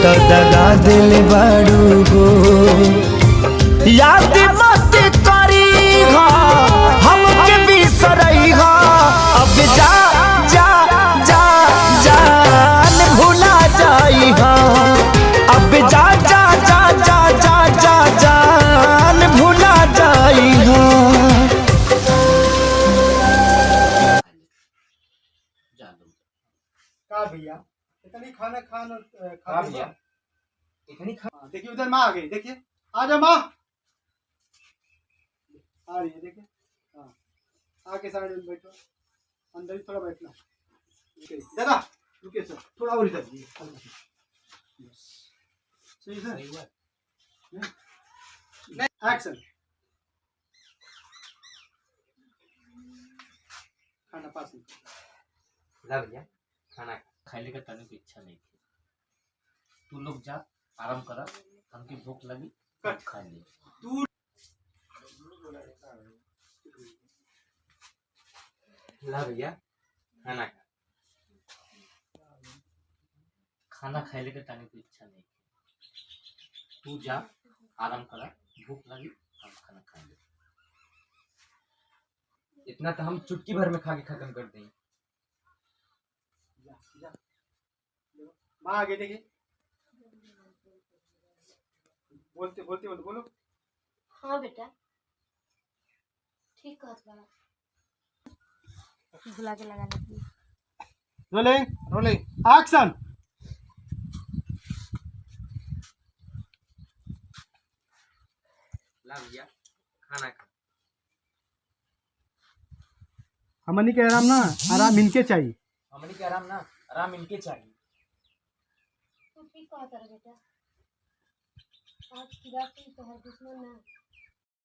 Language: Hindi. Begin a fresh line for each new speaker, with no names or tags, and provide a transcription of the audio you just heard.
तो दगा दिल बाड़ू हो। याद मत करी हो हमके बिसरई हो, अब जा जा जा जान भुला जाई हो, अब जा जा जा जा जा जा जान भुला जाई हो।
का भैया इतनी खाना खा
भैया इतनी
देखिए उधर माँ आ गई, देखिए आ जाओ माँ, आ रही है देखिए। हाँ आके साइड में बैठो, अंदर ही थोड़ा बैठना। दादा रुकिए सर, थोड़ा और इधर सही सर। एक्शन। खाना पास नहीं
ला भैया खाना खाने का तने की इच्छा नहीं थी, तू लोग जा आराम करा, हमकी भूख लगी खा ले।
तू
ला भैया खाना खा, खाना खाने का तने की इच्छा नहीं थी, तू जा आराम करा, भूख लगी हम खाना खा ले। इतना तो हम चुटकी भर में खा के खत्म कर देंगे।
माँ आगे देखिए, बोलते बोलते बोलो बोलो।
हाँ बेटा ठीक है, बुला के लगाने के लिए।
Rolling rolling action.
ला भैया खाना खा।
हमनी के आराम ना आराम इनके चाहिए।
हमनी के आराम ना आराम इनके चाहिए।
तू ठीक कहा बेटा, आज की रात तो हर दुश्मन ना